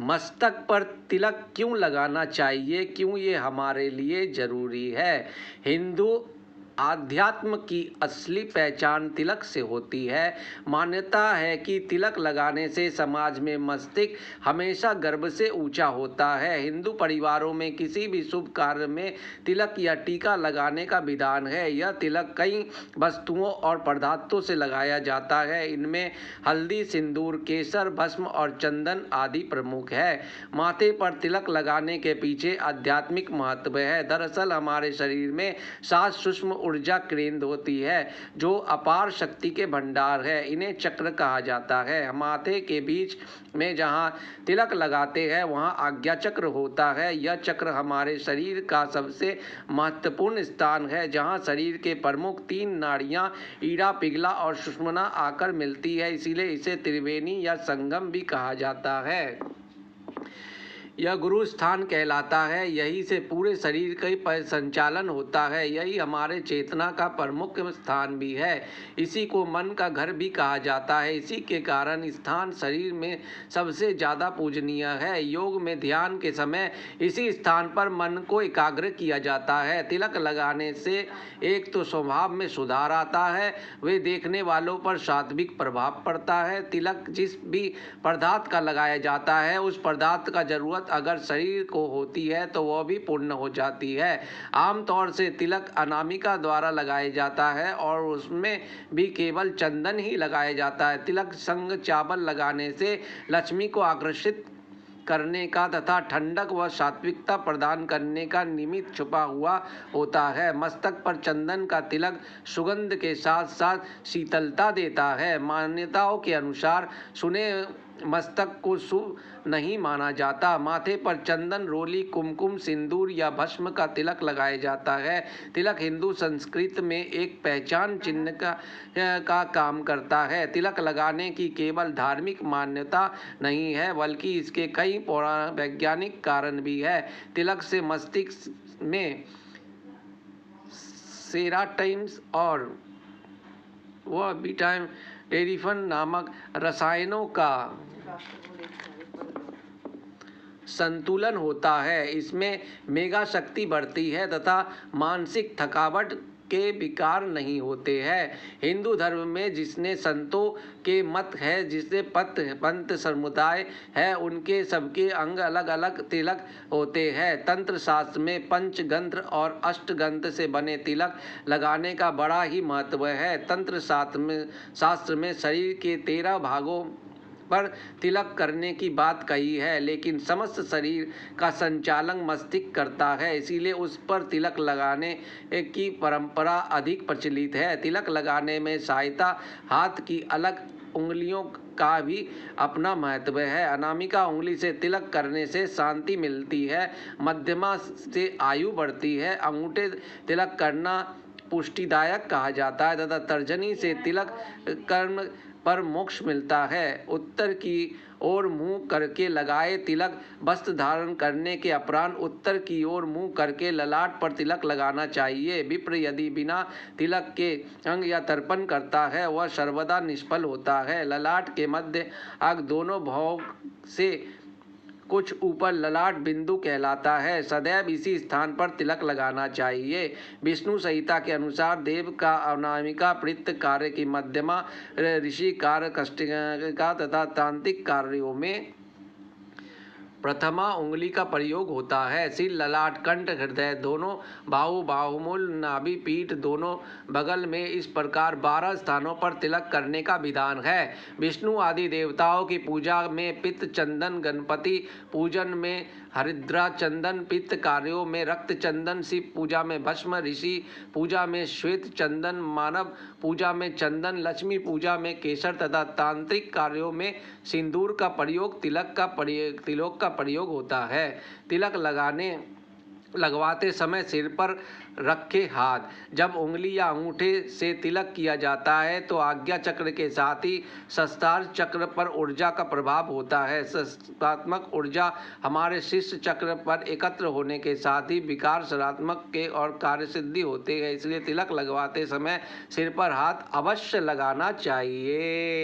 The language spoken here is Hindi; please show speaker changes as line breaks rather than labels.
मस्तक पर तिलक क्यों लगाना चाहिए, क्यों ये हमारे लिए जरूरी है। हिंदू आध्यात्म की असली पहचान तिलक से होती है। मान्यता है कि तिलक लगाने से समाज में मस्तिष्क हमेशा गर्व से ऊंचा होता है। हिंदू परिवारों में किसी भी शुभ कार्य में तिलक या टीका लगाने का विधान है। यह तिलक कई वस्तुओं और पदार्थों से लगाया जाता है। इनमें हल्दी, सिंदूर, केसर, भस्म और चंदन आदि प्रमुख है। माथे पर तिलक लगाने के पीछे आध्यात्मिक महत्व है। दरअसल हमारे शरीर में 7 सूक्ष्म ऊर्जा केंद्र होती है जो अपार शक्ति के भंडार है। इन्हें चक्र कहा जाता है। माथे के बीच में जहाँ तिलक लगाते हैं वहाँ आज्ञा चक्र होता है। यह चक्र हमारे शरीर का सबसे महत्वपूर्ण स्थान है जहाँ शरीर के प्रमुख 3 नाड़ियाँ ईड़ा, पिंगला और सुषुम्ना आकर मिलती है। इसीलिए इसे त्रिवेणी या संगम भी कहा जाता है। यह गुरु स्थान कहलाता है। यही से पूरे शरीर का संचालन होता है। यही हमारे चेतना का प्रमुख स्थान भी है। इसी को मन का घर भी कहा जाता है। इसी के कारण स्थान शरीर में सबसे ज़्यादा पूजनीय है। योग में ध्यान के समय इसी स्थान पर मन को एकाग्र किया जाता है। तिलक लगाने से एक तो स्वभाव में सुधार आता है, वे देखने वालों पर सात्विक प्रभाव पड़ता है। तिलक जिस भी पदार्थ का लगाया जाता है उस पदार्थ का जरूरत अगर शरीर को होती है तो वह भी पूर्ण हो जाती है। आमतौर से तिलक अनामिका द्वारा लगाया जाता है और उसमें भी केवल चंदन ही लगाया जाता है। तिलक संग चावल लगाने से लक्ष्मी को आकर्षित करने का तथा ठंडक व सात्विकता प्रदान करने का निमित्त छुपा हुआ होता है। मस्तक पर चंदन का तिलक सुगंध के साथ साथ शीतलता देता है। मान्यताओं के अनुसार सुने मस्तक को शुभ नहीं माना जाता। माथे पर चंदन, रोली, कुमकुम, सिंदूर या भस्म का तिलक लगाया जाता है। तिलक हिंदू संस्कृति में एक पहचान चिन्ह का काम करता है। तिलक लगाने की केवल धार्मिक मान्यता नहीं है बल्कि इसके कई वैज्ञानिक कारण भी है। तिलक से मस्तिष्क में सेरोटोनिन और वह विटामिन टेरिफन नामक रसायनों का संतुलन होता है। इसमें मेगा शक्ति बढ़ती है तथा मानसिक थकावट के विकार नहीं होते हैं। हिंदू धर्म में जिसने संतों के मत है, जिसने पंत समुदाय है, उनके सबके अंग अलग अलग तिलक होते हैं। तंत्र शास्त्र में पंचगंत्र और अष्टगंत्र से बने तिलक लगाने का बड़ा ही महत्व है। तंत्र शास्त्र में शरीर के 13 भागों पर तिलक करने की बात कही है, लेकिन समस्त शरीर का संचालन मस्तिष्क करता है। इसीलिए उस पर तिलक लगाने की परंपरा अधिक प्रचलित है। तिलक लगाने में सहायता हाथ की अलग उंगलियों का भी अपना महत्व है। अनामिका उंगली से तिलक करने से शांति मिलती है, मध्यमा से आयु बढ़ती है, अंगूठे तिलक करना पुष्टिदायक कहा जाता है तथा तर्जनी से तिलक कर्म पर मोक्ष मिलता है। उत्तर की ओर मुंह करके लगाए तिलक वस्त्र धारण करने के उपरांत उत्तर की ओर मुंह करके ललाट पर तिलक लगाना चाहिए। विप्र यदि बिना तिलक के अंग या तर्पण करता है वह सर्वदा निष्फल होता है। ललाट के मध्य आग दोनों भाव से कुछ ऊपर ललाट बिंदु कहलाता है। सदैव इसी स्थान पर तिलक लगाना चाहिए। विष्णु संहिता के अनुसार देव का अनामिका प्रीत कार्य की मध्यमा, ऋषि कार्य कष्टिका तथा तांत्रिक कार्यों में प्रथमा उंगली का प्रयोग होता है। सिर, ललाट, कंठ, हृदय, दोनों बाहु, बाहुमूल, नाभि, पीठ दोनों बगल में इस प्रकार 12 स्थानों पर तिलक करने का विधान है। विष्णु आदि देवताओं की पूजा में पित्त चंदन, गणपति पूजन में हरिद्रा चंदन, पित्त कार्यों में रक्त चंदन, शिव पूजा में भस्म, ऋषि पूजा में श्वेत चंदन, मानव पूजा में चंदन, लक्ष्मी पूजा में केसर तथा तांत्रिक कार्यों में सिंदूर का प्रयोग तिलक का प्रयोग होता है। तिलक लगवाते समय सिर पर रखे हाथ, जब उंगली या अंगूठे से तिलक किया जाता है तो आज्ञा चक्र के साथ ही सहस्त्रार चक्र पर ऊर्जा का प्रभाव होता है। सहस्त्रात्मक ऊर्जा हमारे शीर्ष चक्र पर एकत्र होने के साथ ही विकार सकारात्मक के और कार्य सिद्धि होते हैं। इसलिए तिलक लगवाते समय सिर पर हाथ अवश्य लगाना चाहिए।